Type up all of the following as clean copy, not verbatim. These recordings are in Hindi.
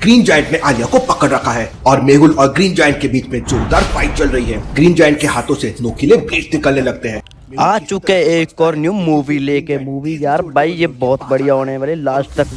ग्रीन जायंट ने आलिया को पकड़ रखा है और मेहुल और ग्रीन जायंट के बीच में जोरदार फाइट चल रही है। ग्रीन जायंट के हाथों से नोकीले ब्लेड निकलने लगते हैं। आ चुके एक और न्यू मूवी लेके। मूवी यार भाई ये बहुत बढ़िया होने वाली, लास्ट तक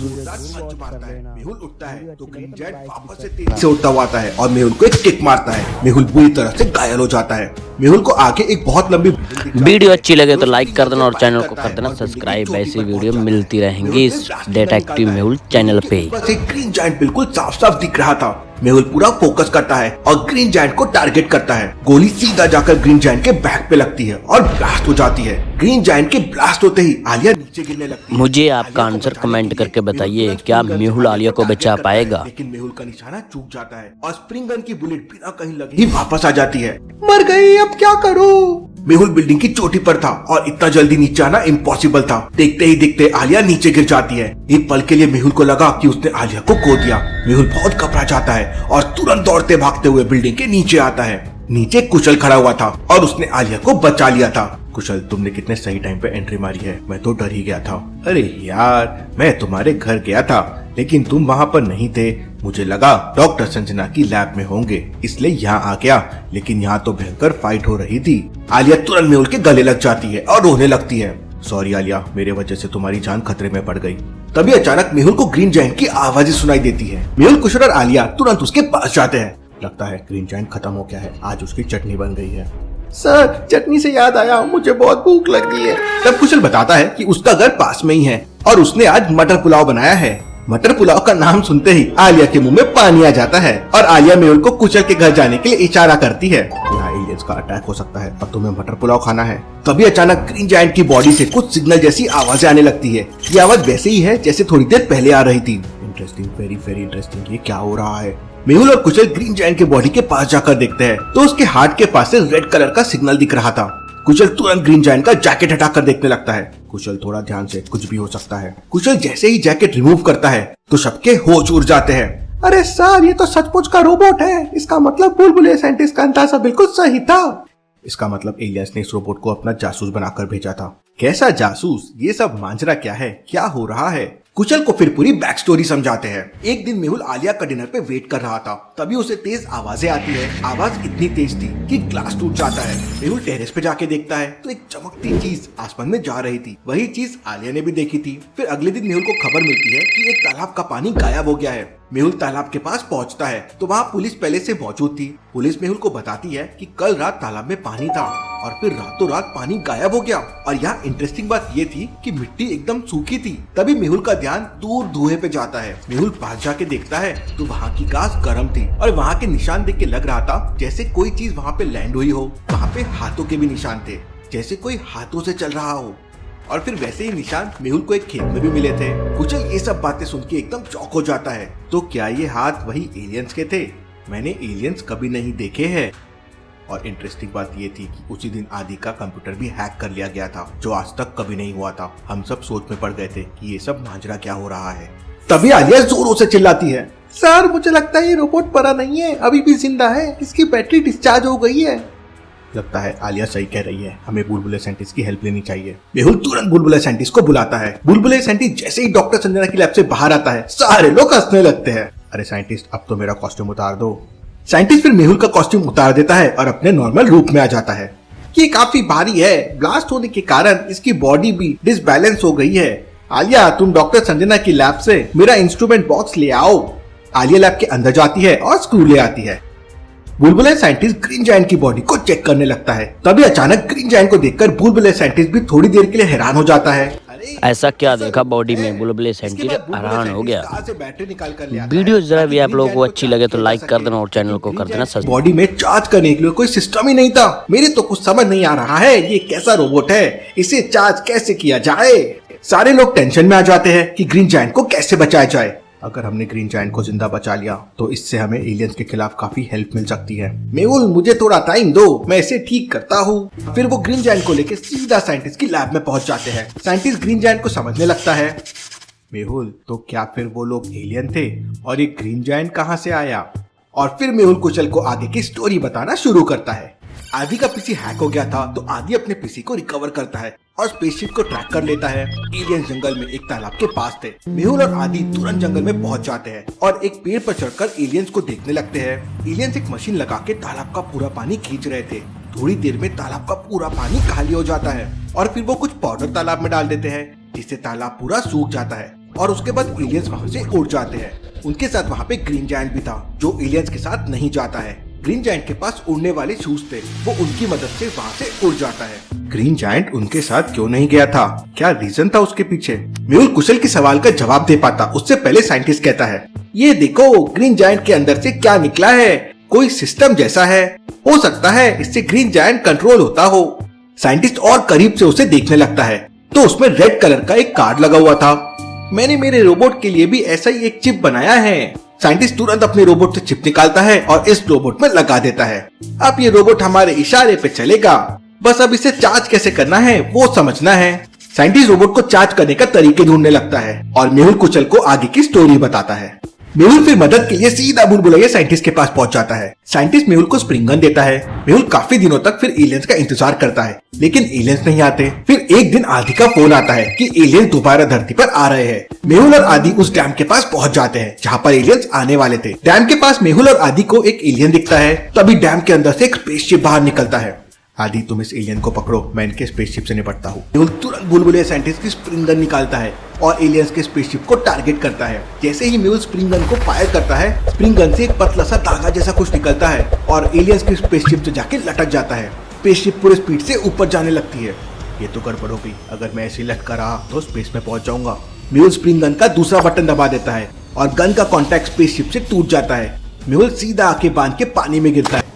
मेहुल उठता है तो ग्रीन जायंट वापस से तेजी से उठता हुआ आता है और मेहुल को एक किक मारता है। मेहुल बुरी तरह से घायल हो जाता है। मेहुल को आगे एक बहुत लंबी वीडियो अच्छी लगे तो लाइक कर देना और चैनल को कर देना सब्सक्राइब। ऐसी वीडियो मिलती रहेंगी इस डिटेक्टिव मेहुल चैनल पे। बस एक ग्रीन जायंट बिल्कुल साफ साफ दिख रहा था। मेहुल पूरा फोकस करता है और ग्रीन जायंट को टारगेट करता है। गोली सीधा जाकर ग्रीन जायंट के बैक पे लगती है और ब्लास्ट हो जाती है। ग्रीन जायंट के ब्लास्ट होते ही आलिया नीचे गिरने लगती है। मुझे आपका आंसर कमेंट करके बताइए, क्या मेहुल आलिया को बचा पाएगा? लेकिन मेहुल का निशाना चूक जाता है और स्प्रिंग गन की बुलेट बिना कहीं लगे ही वापस आ जाती है। मर गई, अब क्या करूं? मेहुल बिल्डिंग की चोटी पर था और इतना जल्दी नीचे आना इम्पॉसिबल था। देखते ही देखते आलिया नीचे गिर जाती है। एक पल के लिए मेहुल को लगा कि उसने आलिया को खो दिया। मेहुल बहुत घबरा जाता है और तुरंत दौड़ते भागते हुए बिल्डिंग के नीचे आता है। नीचे कुशल खड़ा हुआ था और उसने आलिया को बचा लिया था। कुशल, तुमने कितने सही टाइम पे एंट्री मारी है, मैं तो डर ही गया था। अरे यार, मैं तुम्हारे घर गया था लेकिन तुम वहाँ पर नहीं थे। मुझे लगा डॉक्टर संजना की लैब में होंगे, इसलिए यहाँ आ गया, लेकिन यहाँ तो भयंकर फाइट हो रही थी। आलिया तुरंत मेहुल के गले लग जाती है और रोने लगती है। सॉरी आलिया, मेरे वजह से तुम्हारी जान खतरे में पड़ गई। तभी अचानक मेहुल को ग्रीन जायंट की आवाजें सुनाई देती है। मेहुल, कुशल और आलिया तुरंत उसके पास जाते हैं। लगता है ग्रीन जायंट खत्म हो गया है, आज उसकी चटनी बन गई है। सर, चटनी से याद आया, मुझे बहुत भूख लगी है। तब कुशल बताता है कि उसका घर पास में ही है और उसने आज मटर पुलाव बनाया है। मटर पुलाव का नाम सुनते ही आलिया के मुंह में पानी आ जाता है और आलिया मेहुल को कुशल के घर जाने के लिए इशारा करती है। यहाँ एलियंस का अटैक हो सकता है, अब तुम्हें मटर पुलाव खाना है। तभी अचानक ग्रीन जायंट की बॉडी से कुछ सिग्नल जैसी आवाजें आने लगती है। ये आवाज वैसे ही है जैसे थोड़ी देर पहले आ रही थी। इंटरेस्टिंग, वेरी वेरी इंटरेस्टिंग, ये क्या हो रहा है? मेहुल और कुशल ग्रीन जायंट के बॉडी के पास जाकर देखते हैं तो उसके हार्ट के पास से रेड कलर का सिग्नल दिख रहा था। कुशल तुरंत ग्रीन जायंट का जैकेट हटाकर देखने लगता है। कुशल, थोड़ा ध्यान से, कुछ भी हो सकता है। कुशल जैसे ही जैकेट रिमूव करता है तो सबके होश उड़ जाते हैं। अरे सर, ये तो सचमुच का रोबोट है। इसका मतलब बुलबुले साइंटिस्ट का अंदाजा बिल्कुल सही था। इसका मतलब एलियंस ने इस रोबोट को अपना जासूस बनाकर भेजा था। कैसा जासूस? ये सब मांजरा क्या है? क्या हो रहा है? कुशल को फिर पूरी बैक स्टोरी समझाते हैं। एक दिन मेहुल आलिया का डिनर पे वेट कर रहा था, तभी उसे तेज आवाजें आती है। आवाज इतनी तेज थी कि ग्लास टूट जाता है। मेहुल टेरेस पे जाके देखता है तो एक चमकती चीज आसमान में जा रही थी। वही चीज आलिया ने भी देखी थी। फिर अगले दिन मेहुल को खबर मिलती है कि एक तालाब का पानी गायब हो गया है। मेहुल तालाब के पास पहुंचता है तो वहाँ पुलिस पहले से मौजूद थी। पुलिस मेहुल को बताती है कि कल रात तालाब में पानी था और फिर रातों रात पानी गायब हो गया। और यहाँ इंटरेस्टिंग बात ये थी कि मिट्टी एकदम सूखी थी। तभी मेहुल का ध्यान दूर धुएं पे जाता है। मेहुल पास जाके देखता है तो वहाँ की घास गर्म थी और वहाँ के निशान देख के लग रहा था जैसे कोई चीज वहाँ पे लैंड हुई हो। वहाँ पे हाथों के भी निशान थे, जैसे कोई हाथों से चल रहा हो। और फिर वैसे ही निशान मेहुल को एक खेत में भी मिले थे। कुशल ये सब बातें सुन के एकदम चौंक हो जाता है। तो क्या ये हाथ वही एलियंस के थे? मैंने एलियंस कभी नहीं देखे हैं। और इंटरेस्टिंग बात ये थी कि उसी दिन आदि का कंप्यूटर भी हैक कर लिया गया था, जो आज तक कभी नहीं हुआ था। हम सब सोच में पड़ गए थे कि ये सब मांजरा क्या हो रहा है। तभी आलिया जोरों से चिल्लाती है, सर, मुझे लगता है ये रोबोट परा नहीं है, अभी भी जिंदा है। इसकी बैटरी डिस्चार्ज हो गई है। लगता है आलिया सही कह रही है, हमें बुलबुले साइंटिस्ट की हेल्प लेनी चाहिए। मेहुल तुरंत बुलबुले साइंटिस्ट को बुलाता है। बुलबुले साइंटिस्ट जैसे ही डॉक्टर संजना की लैब से बाहर आता है, सारे लोग हंसने लगते हैं। अरे साइंटिस्ट, अब तो मेरा कॉस्ट्यूम उतार दो। साइंटिस्ट फिर मेहुल का कॉस्ट्यूम उतार देता है और अपने नॉर्मल रूप में आ जाता है। ये काफी भारी है, ब्लास्ट होने के कारण इसकी बॉडी भी डिसबैलेंस हो गई है। आलिया, तुम डॉक्टर संजना की लैब से मेरा इंस्ट्रूमेंट बॉक्स ले आओ। आलिया लैब के अंदर जाती है और स्क्रू ले आती है। बुलबुले साइंटिस्ट ग्रीन जायंट की बॉडी को चेक करने लगता है। तभी अचानक ग्रीन जायंट को देखकर बुलबुले साइंटिस्ट भी थोड़ी देर के लिए हैरान हो जाता है। ऐसा क्या देखा बॉडी में? बुलबुले साइंटिस्ट हैरान हो गया। बैटरी निकाल कर लिया। वीडियो जरा भी आप लोगों को अच्छी लगे तो लाइक कर देना और चैनल को कर देना सब्सक्राइब। बॉडी में चार्ज करने के लिए कोई सिस्टम ही नहीं था। मेरे तो कुछ समझ नहीं आ रहा है, ये कैसा रोबोट है, इसे चार्ज कैसे किया जाए? सारे लोग टेंशन में आ जाते हैं कि ग्रीन जायंट को कैसे बचाया जाए। अगर हमने ग्रीन जायंट को जिंदा बचा लिया तो इससे हमें एलियंस के खिलाफ काफी हेल्प मिल सकती है। मेहुल, मुझे थोड़ा टाइम दो, मैं इसे ठीक करता हूँ। फिर वो ग्रीन जायंट को लेकर सीधा साइंटिस्ट की लैब में पहुंच जाते हैं। साइंटिस्ट ग्रीन जायंट को समझने लगता है। मेहुल, तो क्या फिर वो लोग एलियन थे और ये ग्रीन जायंट कहाँ से आया? और फिर मेहुल कुशल को आगे की स्टोरी बताना शुरू करता है। आदि का पीसी हैक हो गया था, तो आदि अपने पीसी को रिकवर करता है और स्पेसशिप को ट्रैक कर लेता है। एलियंस जंगल में एक तालाब के पास थे। मेहुल और आदि तुरंत जंगल में पहुंच जाते हैं और एक पेड़ पर चढ़कर एलियंस को देखने लगते हैं। एलियंस एक मशीन लगा के तालाब का पूरा पानी खींच रहे थे। थोड़ी देर में तालाब का पूरा पानी खाली हो जाता है और फिर वो कुछ पाउडर तालाब में डाल देते हैं, जिससे तालाब पूरा सूख जाता है और उसके बाद एलियंस वहाँ से उड़ जाते हैं। उनके साथ वहाँ पे ग्रीन जायंट भी था, जो एलियंस के साथ नहीं जाता है। ग्रीन जायंट के पास उड़ने वाले शूज थे, वो उनकी मदद से वहाँ से उड़ जाता है। ग्रीन जायंट उनके साथ क्यों नहीं गया था? क्या रीजन था उसके पीछे? मेहुल कुशल के सवाल का जवाब दे पाता उससे पहले साइंटिस्ट कहता है, ये देखो ग्रीन जायंट के अंदर से क्या निकला है, कोई सिस्टम जैसा है, हो सकता है इससे ग्रीन जायंट कंट्रोल होता हो। साइंटिस्ट और करीब से उसे देखने लगता है तो उसमें रेड कलर का एक कार्ड लगा हुआ था। मैंने मेरे रोबोट के लिए भी ऐसा ही एक चिप बनाया है। साइंटिस्ट तुरंत अपने रोबोट से चिप निकालता है और इस रोबोट में लगा देता है। अब ये रोबोट हमारे इशारे पे चलेगा, बस अब इसे चार्ज कैसे करना है वो समझना है। साइंटिस्ट रोबोट को चार्ज करने का तरीके ढूंढने लगता है और मेहुल कुशल को आगे की स्टोरी बताता है। मेहुल फिर मदद के लिए सीधा बुलबुलैया साइंटिस्ट के पास पहुंच जाता है। साइंटिस्ट मेहुल को स्प्रिंग गन देता है। मेहुल काफी दिनों तक फिर एलियंस का इंतजार करता है, लेकिन एलियंस नहीं आते। फिर एक दिन आदि का फोन आता है कि एलियंस दोबारा धरती पर आ रहे हैं। मेहुल और आदि उस डैम के पास पहुंच जाते हैं जहाँ पर एलियंस आने वाले थे। डैम के पास मेहुल और आदि को एक एलियन दिखता है। तभी डैम के अंदर से एक स्पेसशिप बाहर निकलता है। आदि तुम इस एलियन को पकड़ो, मैं इनके स्पेसशिप से निपटता हूँ। मेहुल तुरंत बुलबुलैया साइंटिस्ट की स्प्रिंग गन निकालता है और एलियंस के स्पेसशिप को टारगेट करता है। जैसे ही मेहुल स्प्रिंग गन को फायर करता है, स्प्रिंग गन से एक पतला सा धागा जैसा कुछ निकलता है और एलियंस की स्पेसशिप से जाके लटक जाता है। स्पेसशिप पूरे स्पीड से ऊपर जाने लगती है। ये तो गड़बड़ हो गई, अगर मैं ऐसे लटका रहा तो स्पेस में पहुंच जाऊंगा। मेहुल स्प्रिंग गन का दूसरा बटन दबा देता है और गन का कॉन्टैक्ट स्पेसशिप से टूट जाता है। मेहुल सीधा आके बांध के पानी में गिरता है।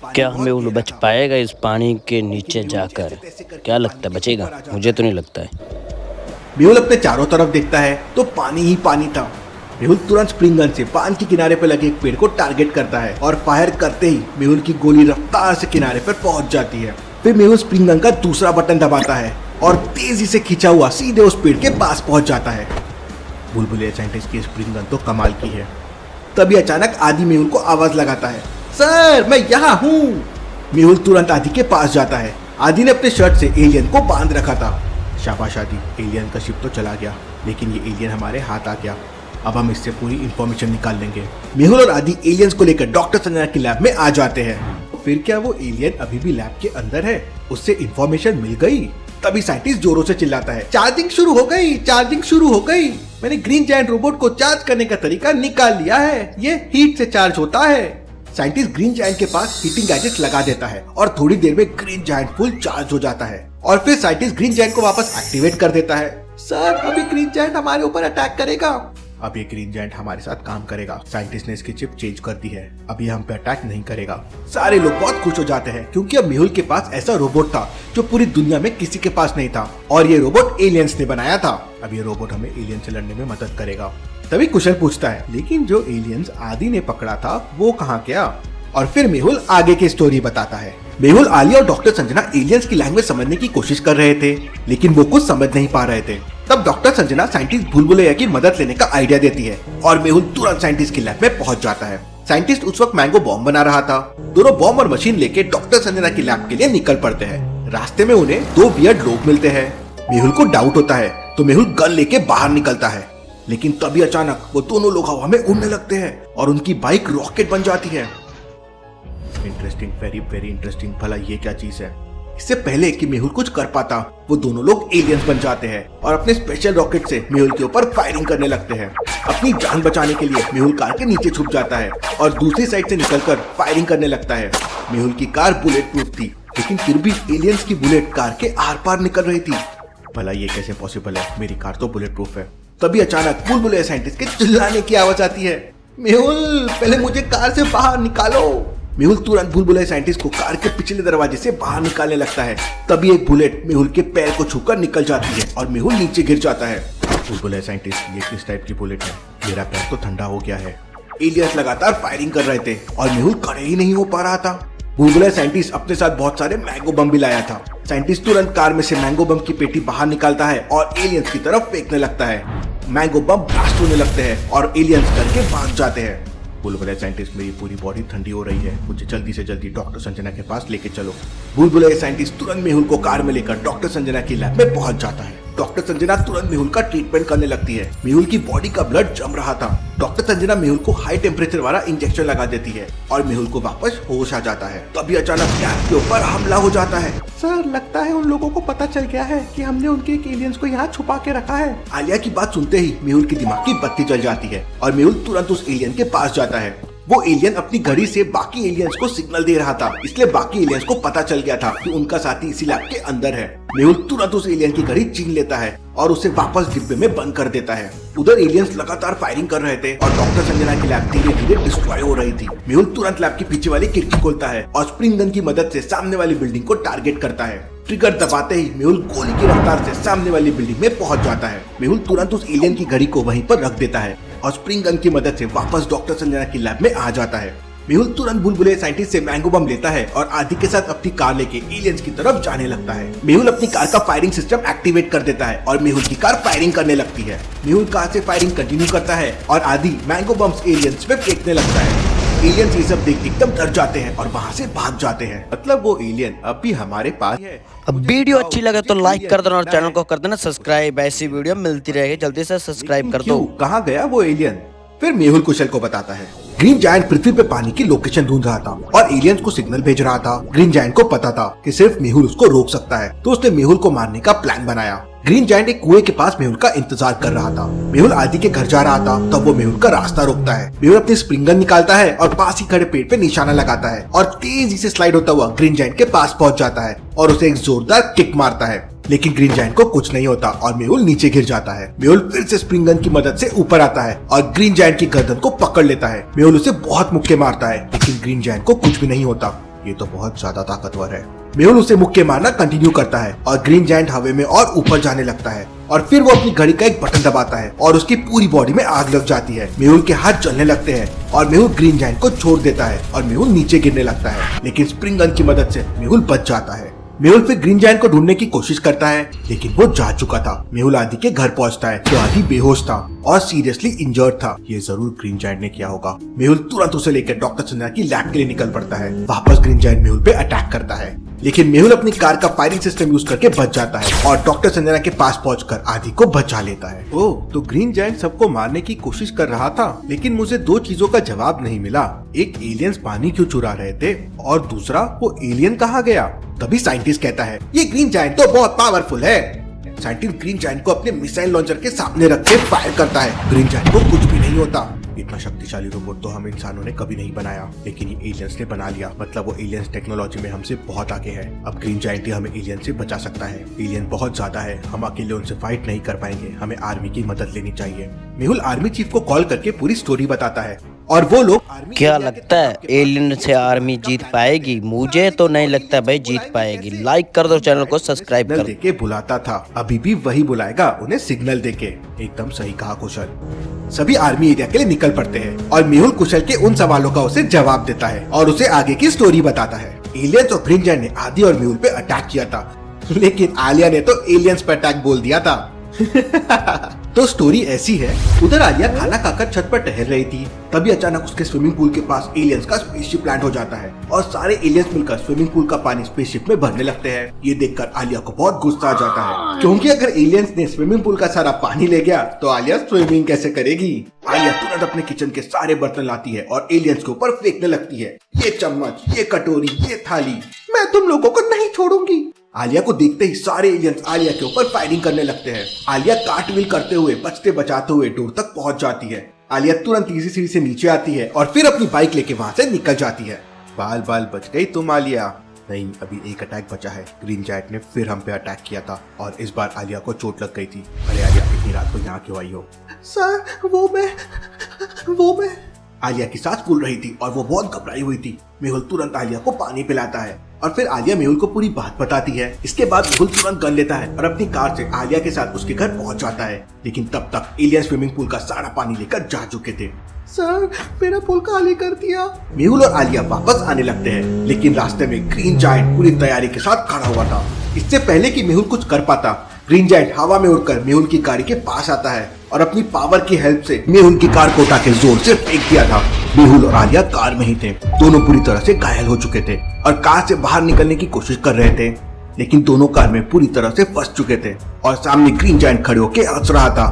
क्या मेहुल बच पाएगा इस पानी के नीचे जाकर? क्या लगता है बचेगा? मुझे तो नहीं लगता है। मेहुल अपने चारों तरफ देखता है तो पानी ही पानी था। मेहुल तुरंत स्प्रिंग गन से बांध के किनारे पर लगे एक पेड़ को टारगेट करता है और फायर करते ही मेहुल की गोली रफ्तार से किनारे पर पहुंच जाती है। फिर मेहुल स्प्रिंग गन का दूसरा बटन दबाता है और तेजी से खींचा हुआ सीधे उस पेड़ के पास पहुंच जाता है। बुलबुलैया साइंटिस्ट की स्प्रिंग गन तो कमाल की है। तभी अचानक आदि मेहुल को आवाज लगाता है, सर मैं यहाँ हूँ। मेहुल तुरंत आदि के पास जाता है। आदि ने अपने शर्ट से एलियन को बांध रखा था। शाबाश आदि, एलियन का शिप तो चला गया, लेकिन ये एलियन हमारे हाथ आ गया। अब हम इससे पूरी इंफॉर्मेशन निकाल लेंगे। मेहुल और आदि एलियंस को लेकर डॉक्टर संजना की लैब में आ जाते हैं। फिर क्या वो एलियन अभी भी लैब के अंदर है? उससे इंफॉर्मेशन मिल गई? तभी साइंटिस्ट जोरों से चिल्लाता है, चार्जिंग शुरू हो गई, चार्जिंग शुरू हो गई। मैंने ग्रीन जायंट रोबोट को चार्ज करने का तरीका निकाल लिया है, ये हीट से चार्ज होता है। साइंटिस्ट ग्रीन जायंट के पास हीटिंग गैजेट लगा देता है और थोड़ी देर में ग्रीन जायंट फुल चार्ज हो जाता है और फिर साइंटिस्ट ग्रीन जायंट को वापस एक्टिवेट कर देता है। सर अभी ग्रीन जायंट हमारे ऊपर अटैक करेगा। अब ये ग्रीन जायंट हमारे साथ काम करेगा। साइंटिस्ट ने इसकी चिप चेंज कर दी है, अब ये हम पे अटैक नहीं करेगा। सारे लोग बहुत खुश हो जाते हैं क्योंकि अब मेहुल के पास ऐसा रोबोट था जो पूरी दुनिया में किसी के पास नहीं था और ये रोबोट एलियंस ने बनाया था। अब ये रोबोट हमें एलियन से लड़ने में मदद करेगा। तभी कुशल पूछता है, लेकिन जो एलियंस आदि ने पकड़ा था वो कहाँ गया? और फिर मेहुल आगे की स्टोरी बताता है। मेहुल, आलिया और डॉक्टर संजना एलियंस की लैंग्वेज समझने की कोशिश कर रहे थे, लेकिन वो कुछ समझ नहीं पा रहे थे। तब डॉक्टर संजना साइंटिस्ट बुलबुलैया की मदद लेने का आइडिया देती है और मेहुल तुरंत साइंटिस्ट की लैब में पहुंच जाता है। साइंटिस्ट उस वक्त मैंगो बॉम्ब बना रहा था। दोनों बॉम्ब और मशीन लेके डॉक्टर संजना की लैब के लिए निकल पड़ते हैं। रास्ते में उन्हें दो वियर्ड लोग मिलते हैं। मेहुल को डाउट होता है तो मेहुल गन लेके बाहर निकलता है, लेकिन तभी अचानक वो दोनों लोग हवा में उड़ने लगते हैं और उनकी बाइक रॉकेट बन जाती है। Interesting, very very interesting. भला ये क्या चीज है? इससे पहले कि मेहुल कुछ कर पाता, वो दोनों लोग एलियंस बन जाते हैं और अपने स्पेशल रॉकेट से मेहुल के ऊपर फायरिंग करने लगते हैं। अपनी जान बचाने के लिए मेहुल कार के नीचे छुप जाता है और दूसरी साइड से निकलकर फायरिंग करने लगता है। मेहुल की कार बुलेट प्रूफ थी, लेकिन फिर भी एलियंस की बुलेट कार के आर पार निकल रही थी। भला ये कैसे पॉसिबल है? मेरी कार तो बुलेट प्रूफ है। तभी अचानक बुलबुलैया साइंटिस्ट के चिल्लाने की आवाज आती है, मेहुल पहले मुझे कार से बाहर निकालो। मेहुल तुरंत बुलबुलैया साइंटिस्ट को कार के पिछले दरवाजे से बाहर निकालने लगता है। तभी एक बुलेट मेहुल के पैर को छूकर निकल जाती है और मेहुल नीचे गिर जाता है। बुलबुलैया साइंटिस्ट, ये किस टाइप की बुलेट है? मेरा पैर तो ठंडा हो गया है। एलियंस लगातार फायरिंग कर रहे थे और मेहुल खड़े ही नहीं हो पा रहा था। बुलबुलैया साइंटिस्ट अपने साथ बहुत सारे मैंगो बम भी लाया था। साइंटिस्ट तुरंत कार में से मैंगो बम की पेटी बाहर निकालता है और एलियंस की तरफ फेंकने लगता है। मैंगो बम ब्लास्ट होने लगते हैं और एलियंस करके भाग जाते हैं। बुलबुले साइंटिस्ट, मेरी पूरी बॉडी ठंडी हो रही है, मुझे जल्दी से जल्दी डॉक्टर संजना के पास लेके चलो। बुलबुले साइंटिस्ट तुरंत मेहुल को कार में लेकर डॉक्टर संजना की लैब में पहुंच जाता है। डॉक्टर संजना तुरंत मेहुल का ट्रीटमेंट करने लगती है। मेहुल की बॉडी का ब्लड जम रहा था। डॉक्टर संजना मेहुल को हाई टेम्परेचर वाला इंजेक्शन लगा देती है और मेहुल को वापस होश आ जाता है। तभी अचानक लैब के ऊपर हमला हो जाता है। सर, लगता है उन लोगों को पता चल गया है कि हमने उनके एक एलियंस को यहाँ छुपा के रखा है। आलिया की बात सुनते ही मेहुल की दिमाग की बत्ती जल जाती है और मेहुल तुरंत उस एलियन के पास जाता है। वो एलियन अपनी घड़ी से बाकी एलियंस को सिग्नल दे रहा था, इसलिए बाकी एलियंस को पता चल गया था कि उनका साथी इसी लैब के अंदर है। मेहुल तुरंत उस एलियन की घड़ी छीन लेता है और उसे वापस डिब्बे में बंद कर देता है। उधर एलियंस लगातार फायरिंग कर रहे थे और डॉक्टर संजना की लैब धीरे धीरे डिस्ट्रॉय हो रही थी। मेहुल तुरंत लैब की पीछे वाली खिड़की खोलता है और स्प्रिंग गन की मदद से सामने वाली बिल्डिंग को टारगेट करता है। ट्रिगर दबाते ही मेहुल गोली की रफ्तार से सामने वाली बिल्डिंग में पहुंच जाता है। मेहुल तुरंत उस एलियन की घड़ी को वहीं पर रख देता है और स्प्रिंग गन की मदद से वापस डॉक्टर संजना की लैब में आ जाता है। मेहुल तुरंत बुलबुले साइंटिस्ट से मैंगो बम लेता है और आदि के साथ अपनी कार लेके एलियंस की तरफ जाने लगता है। मेहुल अपनी कार का फायरिंग सिस्टम एक्टिवेट कर देता है और मेहुल की कार फायरिंग करने लगती है। मेहुल कार से फायरिंग कंटिन्यू करता है और आदि मैंगो बम्स एलियंस पे फेंकने लगता है। एलियंस ये सब देख एकदम डर जाते हैं और वहाँ से भाग जाते हैं। मतलब वो एलियन अब भी हमारे पास है। अब वीडियो अच्छी लगे तो लाइक कर देना और चैनल को कर देना सब्सक्राइब। ऐसी वीडियो मिलती रहेगी, जल्दी से सब्सक्राइब कर दो। कहाँ गया वो एलियन? फिर मेहुल कुशल को बताता है ग्रीन जायंट पृथ्वी पे पानी की लोकेशन ढूंढ रहा था और एलियंस को सिग्नल भेज रहा था। ग्रीन जायंट को पता था कि सिर्फ मेहुल उसको रोक सकता है, तो उसने मेहुल को मारने का प्लान बनाया। ग्रीन जायंट एक कुएं के पास मेहुल का इंतजार कर रहा था। मेहुल आदि के घर जा रहा था तब वो मेहुल का रास्ता रोकता है। मेहुल अपनी स्प्रिंग गन निकालता है और पास ही खड़े पेड़ पे निशाना लगाता है और तेजी से स्लाइड होता हुआ ग्रीन जायंट के पास पहुंच जाता है और उसे एक जोरदार किक मारता है। लेकिन ग्रीन जायंट को कुछ नहीं होता और मेहुल नीचे गिर जाता है। मेहुल फिर से स्प्रिंग गन की मदद से ऊपर आता है और ग्रीन जायंट की गर्दन को पकड़ लेता है। मेहुल उसे बहुत मुक्के मारता है लेकिन ग्रीन जायंट को कुछ भी नहीं होता। ये तो बहुत ज्यादा ताकतवर है। मेहुल उसे मुक्के मारना कंटिन्यू करता है और ग्रीन जायंट हवा में और ऊपर जाने लगता है और फिर वो अपनी घड़ी का एक बटन दबाता है और उसकी पूरी बॉडी में आग लग जाती है। मेहुल के हाथ जलने लगते हैं और मेहुल ग्रीन जायंट को छोड़ देता है और मेहुल नीचे गिरने लगता है, लेकिन स्प्रिंग गन की मदद से मेहुल बच जाता है। मेहुल फिर ग्रीन जायंट को ढूंढने की कोशिश करता है लेकिन वो जा चुका था। मेहुल आदि के घर पहुंचता है तो आदि बेहोश था और सीरियसली इंजर्ड था। ये जरूर ग्रीन जायंट ने किया होगा। मेहुल तुरंत उसे लेकर डॉक्टर संजना की लैब के लिए निकल पड़ता है। वापस ग्रीन जायंट मेहुल पे अटैक करता है लेकिन मेहुल अपनी कार का फायरिंग सिस्टम यूज करके बच जाता है और डॉक्टर संजना के पास पहुंचकर आदि को बचा लेता है। ओह, तो ग्रीन जायंट सबको मारने की कोशिश कर रहा था, लेकिन मुझे दो चीजों का जवाब नहीं मिला। एक, एलियंस पानी क्यों चुरा रहे थे, और दूसरा, वो एलियन कहाँ गया। तभी साइंटिस्ट कहता है ये ग्रीन जायंट तो बहुत पावरफुल है। साइंटिस्ट ग्रीन जायंट को अपने मिसाइल लॉन्चर के सामने रख के फायर करता है। ग्रीन जायंट को कुछ भी नहीं होता। इतना शक्तिशाली रोबोट तो हम इंसानों ने कभी नहीं बनाया, लेकिन ये एलियंस ने बना लिया। मतलब वो एलियंस टेक्नोलॉजी में हमसे बहुत आगे है। अब ग्रीन जायंट ही हमें एलियन से बचा सकता है। एलियन बहुत ज्यादा है, हम अकेले उनसे फाइट नहीं कर पाएंगे, हमें आर्मी की मदद लेनी चाहिए। मेहुल आर्मी चीफ को कॉल करके पूरी स्टोरी बताता है और वो लोग आर्मी क्या लगता है एलियन से आर्मी जीत पाएगी? मुझे तो नहीं लगता भाई जीत पाएगी। लाइक कर दो, चैनल को सब्सक्राइब कर देके बुलाता था, अभी भी वही बुलाएगा उन्हें सिग्नल देके। एकदम सही कहा कुशल। सभी आर्मी एरिया के लिए निकल पड़ते हैं और मेहुल कुशल के उन सवालों का उसे जवाब देता है और उसे आगे की स्टोरी बताता है। एलियंस और ग्रीन जायंट ने आदि और मेहुल पे अटैक किया था, लेकिन आलिया ने तो एलियंस पे अटैक बोल दिया था। तो स्टोरी ऐसी है, उधर आलिया खाना खाकर छत पर टहल रही थी, तभी अचानक उसके स्विमिंग पूल के पास एलियंस का स्पेसशिप लैंड हो जाता है और सारे एलियंस मिलकर स्विमिंग पूल का पानी स्पेसशिप में भरने लगते हैं। ये देखकर आलिया को बहुत गुस्सा आ जाता है, क्योंकि अगर एलियंस ने स्विमिंग पूल का सारा पानी ले गया तो आलिया स्विमिंग कैसे करेगी। आलिया तुरंत अपने किचन के सारे बर्तन लाती है और एलियंस के ऊपर फेंकने लगती है। ये चम्मच, ये कटोरी, ये थाली, मैं तुम लोगों को नहीं छोड़ूंगी। आलिया को देखते ही सारे एलियंस आलिया के ऊपर फायरिंग करने लगते हैं। आलिया कार्टव्हील करते हुए बचते बचाते हुए डोर तक पहुंच जाती है। आलिया तुरंत तीसरी सीढ़ी से नीचे आती है और फिर अपनी बाइक लेके वहां से निकल जाती है। बाल बाल बच गई तुम आलिया। नहीं, अभी एक अटैक बचा है। ग्रीन जायंट ने फिर हम पे अटैक किया था और इस बार आलिया को चोट लग गई थी। अरे आलिया, इतनी रात को यहाँ क्यों आई हो? सर, वो मैं आलिया की सांस फूल रही थी और वो बहुत घबराई हुई थी। मेहुल तुरंत आलिया को पानी पिलाता है और फिर आलिया मेहुल को पूरी बात बताती है। इसके बाद मेहुल तुरंत गन लेता है और अपनी कार से आलिया के साथ उसके घर पहुंच जाता है, लेकिन तब तक एलियन स्विमिंग पूल का सारा पानी लेकर जा चुके थे। सर, मेरा पुल खाली कर दिया। मेहुल और आलिया वापस आने लगते हैं, लेकिन रास्ते में ग्रीन जायंट पूरी तैयारी के साथ खड़ा हुआ था। इससे पहले कि मेहुल कुछ कर पाता, ग्रीन जायंट हवा में उड़कर मेहुल की गाड़ी के पास आता है और अपनी पावर की हेल्प से मेहुल की कार को उठा के जोर से फेंक दिया था। मेहुल और आलिया कार में ही थे। दोनों पूरी तरह से घायल हो चुके थे और कार से बाहर निकलने की कोशिश कर रहे थे, लेकिन दोनों कार में पूरी तरह से फंस चुके थे और सामने ग्रीन जायंट खड़े होकर हंस रहा था।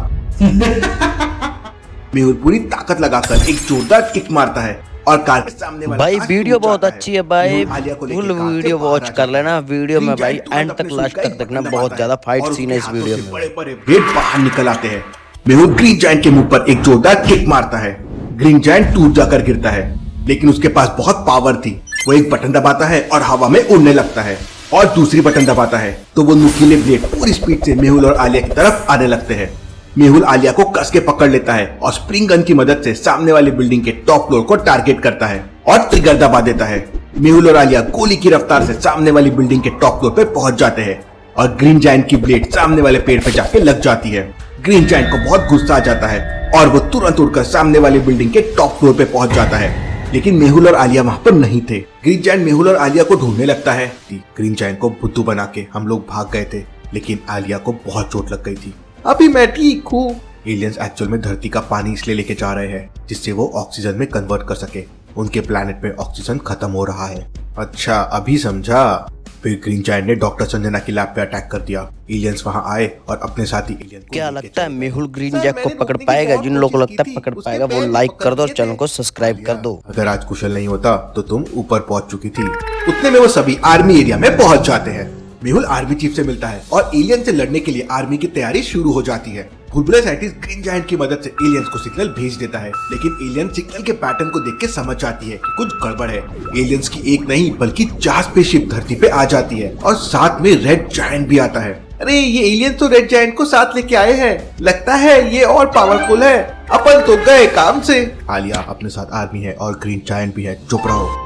मेहुल पूरी ताकत लगाकर एक जोरदार किक मारता है और कार के सामने वाला भाई कार वीडियो टूट बहुत जाता है। अच्छी है भाई, मेहुल आलिया को लेके फुल कार से वीडियो बाहर वॉच आ कर जाता लेना है। वीडियो में ग्रीन भाई, जायंट एंड तुरंत तक अपने लास्ट स्विच का तक देखना, बटन बहुत दबाता ज्यादा है फाइट और सीन है इस उसके वीडियो हाथों से में। बड़े-बड़े ब्लेड बाहर निकल आते हैं। मेहुल ग्रीन जायंट के मुंह पर एक जोरदार किक मारता है। ग्रीन जायंट टूट जाकर गिरता है, लेकिन उसके पास बहुत पावर थी। वो एक बटन दबाता है और हवा में उड़ने लगता है और दूसरी बटन दबाता है तो वो नुकीले ब्लेड पूरी स्पीड से मेहुल और आलिया की तरफ आने लगते हैं। मेहुल आलिया को कस के पकड़ लेता है और स्प्रिंग गन की मदद से सामने वाली बिल्डिंग के टॉप फ्लोर को टारगेट करता है और ट्रिगर दबा देता है। मेहुल और आलिया गोली की रफ्तार से सामने वाली बिल्डिंग के टॉप फ्लोर पे पहुंच जाते हैं और ग्रीन जायंट की ब्लेड सामने वाले पेड़ पे जाके लग जाती है। ग्रीन जायंट को बहुत गुस्सा आ जाता है और वो तुरंत उड़कर सामने वाली बिल्डिंग के टॉप फ्लोर पे पहुंच जाता है, लेकिन मेहुल और आलिया वहां पर नहीं थे। ग्रीन जायंट मेहुल और आलिया को ढूंढने लगता है। ग्रीन जायंट को बुद्धू बना के हम लोग भाग गए थे, लेकिन आलिया को बहुत चोट लग गई थी। अभी मैं ठीक हूँ। एलियंस एक्चुअल में धरती का पानी इसलिए लेके जा रहे हैं जिससे वो ऑक्सीजन में कन्वर्ट कर सके। उनके प्लेनेट पे ऑक्सीजन खत्म हो रहा है। अच्छा, अभी समझा। फिर ग्रीन जायंट ने डॉक्टर संजना की लैब पे अटैक कर दिया। एलियंस वहां आए और अपने साथी एलियन को क्या लेके लगता है चले गए। मेहुल ग्रीन जैक को पकड़ पाएगा? जिन लोगों को लगता है पकड़ पाएगा वो लाइक कर दो और चैनल को सब्सक्राइब कर दो। अगर आज कुशल नहीं होता तो तुम ऊपर पहुंच चुकी थी। उतने में वो सभी आर्मी एरिया में पहुंच जाते हैं। मेहुल आर्मी चीफ से मिलता है और एलियन से लड़ने के लिए आर्मी की तैयारी शुरू हो जाती है। बुलबुला साइंटिस्ट ग्रीन जायंट की मदद से एलियंस को सिग्नल भेज देता है, लेकिन एलियन सिग्नल के पैटर्न को देख के समझ जाती है कि कुछ गड़बड़ है। एलियंस की एक नहीं बल्कि 4 स्पेसशिप धरती पे आ जाती है और साथ में रेड जायंट भी आता है। अरे ये एलियंस तो रेड जायंट को साथ लेके आए हैं, लगता है ये और पावरफुल है। अपन तो गए काम से। आलिया अपने साथ आर्मी है और ग्रीन जायंट भी है, चुप रहो।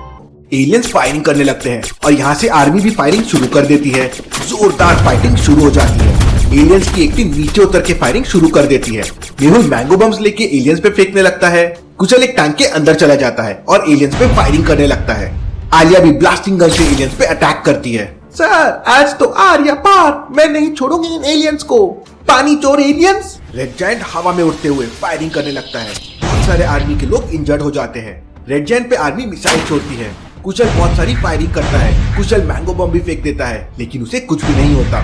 एलियंस फायरिंग करने लगते हैं और यहाँ से आर्मी भी फायरिंग शुरू कर देती है। जोरदार फाइटिंग शुरू हो जाती है। एलियंस की एक टीम नीचे उतर के फायरिंग शुरू कर देती है। मेहुल मैंगो बम्स लेके एलियंस पे फेंकने लगता है। कुशल एक टैंक के अंदर चला जाता है और एलियंस पे फायरिंग करने लगता है। आलिया भी ब्लास्टिंग गन से एलियंस पे अटैक करती है। सर आज तो आर्या पार, मैं नहीं छोड़ूंगी इन एलियंस को। पानी चोर एलियंस। रेड जायंट हवा में उड़ते हुए फायरिंग करने लगता है। बहुत सारे आर्मी के लोग इंजर्ड हो जाते हैं। रेड जायंट पे आर्मी मिसाइल छोड़ती है। कुशल बहुत सारी फायरिंग करता है। कुशल मैंगो बम भी फेंक देता है, लेकिन उसे कुछ भी नहीं होता।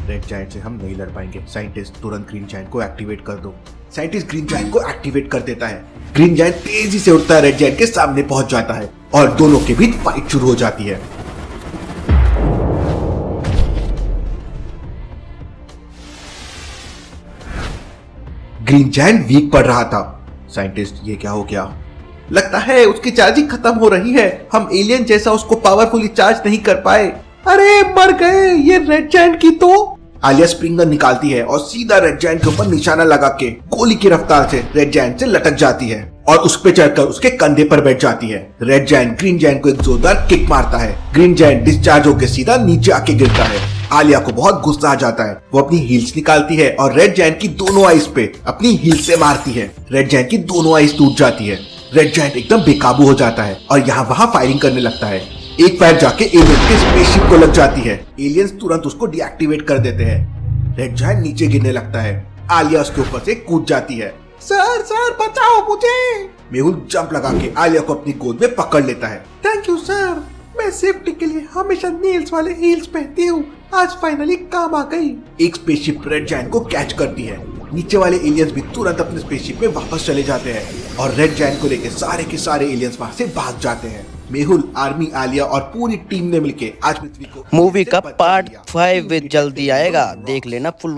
रेड जायंट से हम नहीं लड़ पाएंगे। साइंटिस्ट तुरंत ग्रीन जायंट को एक्टिवेट कर दो। साइंटिस्ट ग्रीन जायंट को एक्टिवेट कर देता है। ग्रीन जायंट तेजी से उड़ता है, रेड जायंट के सामने पहुंच जाता है और दोनों के बीच फाइट शुरू हो जाती है। ग्रीन जायंट वीक पड़ रहा था। साइंटिस्ट ये क्या हो गया? लगता है उसकी चार्जिंग खत्म हो रही है। हम एलियन जैसा उसको पावरफुली चार्ज नहीं कर पाए। अरे मर गए ये रेड जायंट की तो। आलिया स्प्रिंग गन निकालती है और सीधा रेड जायंट के ऊपर निशाना लगा के गोली की रफ्तार से रेड जायंट से लटक जाती है और उस पे चढ़कर उसके कंधे पर बैठ जाती है। रेड जायंट ग्रीन जायंट को एक जोरदार किक मारता है। ग्रीन जायंट डिस्चार्ज होकर सीधा नीचे आके गिरता है। आलिया को बहुत गुस्सा आ जाता है। वो अपनी हील्स निकालती है और रेड जायंट की दोनों आईज पे अपनी हील्स से मारती है। रेड जायंट की दोनों आईज टूट जाती है। रेड जायंट एकदम बेकाबू हो जाता है और यहाँ वहाँ फायरिंग करने लगता है। एक फायर जाके एलियन के स्पेसशिप को लग जाती है। एलियंस तुरंत उसको डीएक्टिवेट कर देते हैं। रेड जायंट नीचे गिरने लगता है। आलिया उसके ऊपर से कूद जाती है। सर बचाओ मुझे। मेहुल जंप लगा के आलिया को अपनी गोद में पकड़ लेता है। थैंक यू सर, मैं सेफ्टी के लिए हमेशा नील्स वाले हील्स पहनती हूँ। आज फाइनली काम आ गई। एक स्पेसशिप रेड जायंट को कैच करती है। नीचे वाले एलियंस भी तुरंत अपने स्पेसशिप में वापस चले जाते हैं और रेड जायंट को लेकर सारे के सारे एलियंस वहां से भाग जाते हैं। मेहुल, आर्मी, आलिया और पूरी टीम ने मिलके आज पृथ्वी को मूवी का पार्ट 5 जल्दी आएगा, देख लेना फुल।